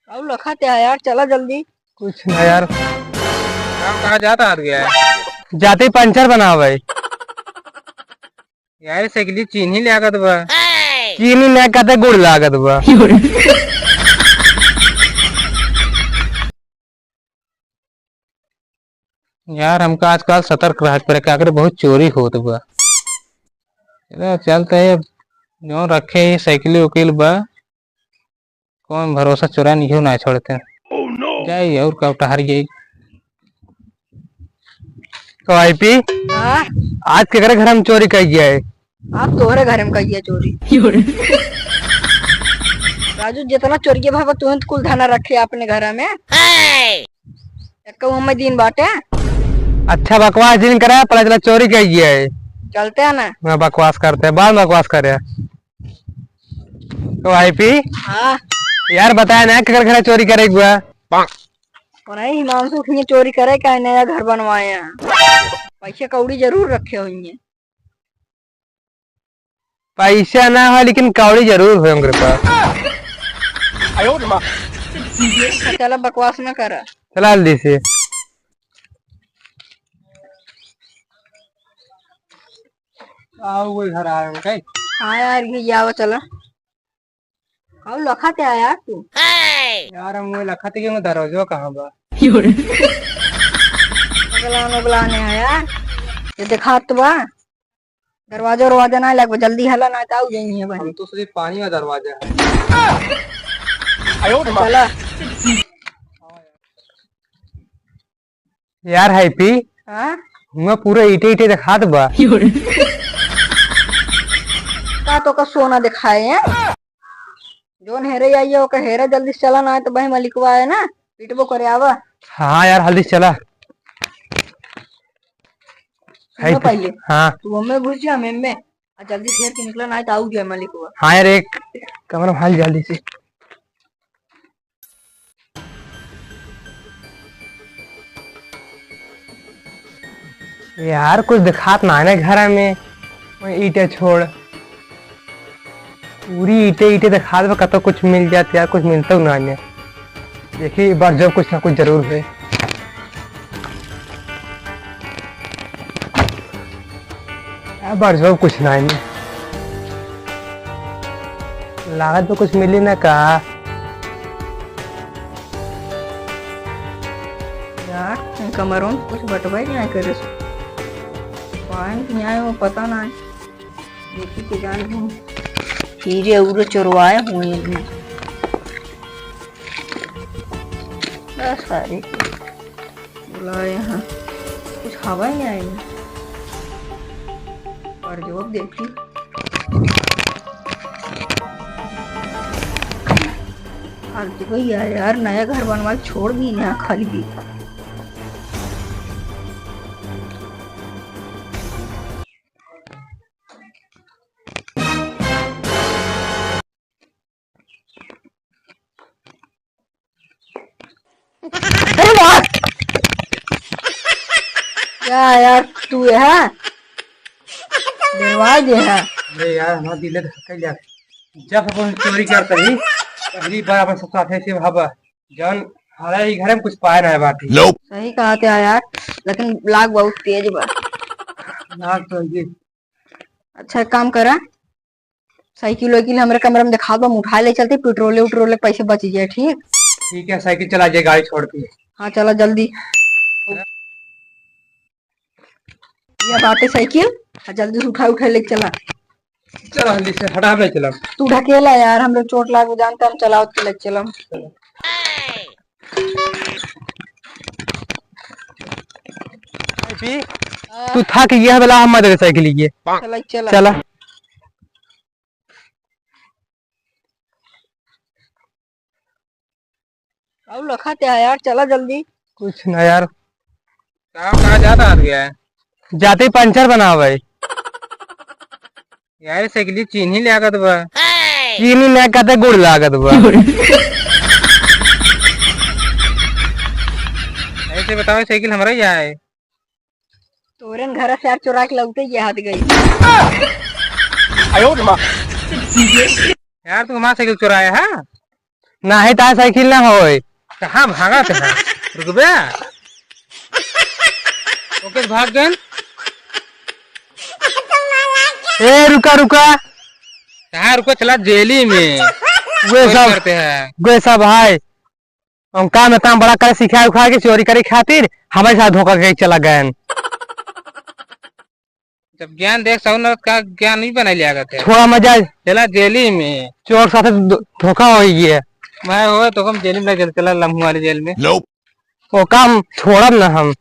अब लखा क्या यार, चला जल्दी। कुछ ना यार। काम कहाँ जाता आ गया है जाते ही पंचर बना भाई। यार साइकिल चीनी ले आगत बा। चीनी न कहते गुड़ लागत बा। यार हमको आजकल सतर्क रह पर का करे बहुत चोरी होत बा। चलते है जो रखे ही साइकिल उकिल बा। कौन भरोसा चुरा नहीं हो ना छोड़ते जाए और का उठार गई। तो आईपी हाँ, आज के घर हम चोरी कर गया है। आप तोहरे घर में कहिए चोरी। राजू जितना चोरी के भाव तुरंत कुल धना रखे अपने घर में। में दिन बाटे। अच्छा बकवास जिन करा पता चला चोरी कर गया है। चलते हैं ना। मैं बकवास करते हैं बाद में बकवास करे। तो आईपी हाँ, यार बताया ना कि घर चोरी करे हुआ। और नहीं हिमांशु के चोरी करे का नया घर बनवाए हैं। पैसे कौड़ी जरूर रखे होंगे। पैसा ना हो लेकिन कौड़ी जरूर हो हमारे पास। चला बकवास न करा। चला जल्दी से। आओ घर आ गए। हाँ यार, ये जाओ चला। और लखा क्या यार तू। यार हम वो लखत के दरवाजा कहाँ बा। बुलाने है यार। ये देखा तो बा दरवाजा दरवाजा ना लग जल्दी हला ना तो आऊ जाइए भाई। हम तो सिर्फ पानी का दरवाजा है। चला। यार हैप्पी हाँ, मैं पूरा ईटे ईटे दिखात बा। का तो का सोना दिखाए हैं। जोन हेरे आइए ओका हेरा जल्दी से चला ना तो भाई मलिकवा है ना पिटबो करे आवा। हाँ यार हल्दी से चला। सुनो पहले हाँ तू हमें घुस जा में और जल्दी शेर के निकला ना तो आऊ जाए मलिकवा। हाँ यार एक कमरा में हाल जल्दी से। यार कुछ दिखात ना है ना घर में। ईटे छोड़ पूरी ईटे ईटे दिखा दे कतो कुछ मिल जाते यार कुछ मिलता ना है। देखिए बार जब कुछ ना कुछ जरूर है। बार जब कुछ ना है लागत तो कुछ मिली ना का। यार कमरों कुछ बटवाई नहीं करे नहीं आए वो पता ना है। देखी के जान हूँ हीरे उरे चुरवाए हुए हैं। बस सारे बुलाए यहाँ कुछ हवा ही नहीं आई और जवाब देखी। फालतू को ही है यार, नया घर बनवा के छोड़ भी नहीं खाली भी। क्या यार तू है दरवाज दे है। अरे यार हमारा दिल है यार जब अपन चोरी करते ही पहली बार अपन सब साथ ऐसे भाबा जान हमारे ही घर में कुछ पाए ना है बात ही। सही कहा था यार, लेकिन लाग बहुत तेज बा। नाक तो ये अच्छा एक काम करा साइकिल वाइकिल हमारे कमरे में दिखा दो, हम उठा ले चलते पेट्रोल उट्रोल के पैसे बच जाए। ठीक ठीक है साइकिल चला जाए गाड़ी छोड़ के। हाँ चला जल्दी। ये बाटे साइकिल और जल्दी से उठा उठा ले चला। चलो जल्दी से हटा ले चला। तू ढकेला यार, हम लोग चोट लाग जानते हम चलाओ के ले चला। तू था कि यह वाला हम मदद साइकिल ये चला चला चला। अब लखा क्या यार, चला जल्दी। कुछ ना यार काम कहाँ जाता आ गया है जाते ही पंचर बना भाई। यार साइकिल चीनी ले आगत बा। चीनी न कहते गुड़ लागत बा। ऐसे बताओ साइकिल हमारा ही है। तोरन घर से यार चुरा के लगते ये हाथ गई। यार तू हमारा साइकिल चुराया है। नहीं तार साइकिल ना होए। कहाँ भागा थे? रुकबे ओके भाग गए। ए रुका रुका, कहाँ रुको? चला जेली में वे चोरी सब करते हैं। वे सब भाई हम काम में काम बड़ा कर सिखा उखा के चोरी करे खातिर हमारे साथ धोखा के चला गए। जब ज्ञान देख सौ का ज्ञान नहीं बना लिया करते। थोड़ा मजा चला जेली में। चोर साथ धोखा हो गया। मैं हो तो हम जेल में चला लम्हू वाली जेल में। वो काम छोड़ा ना हम।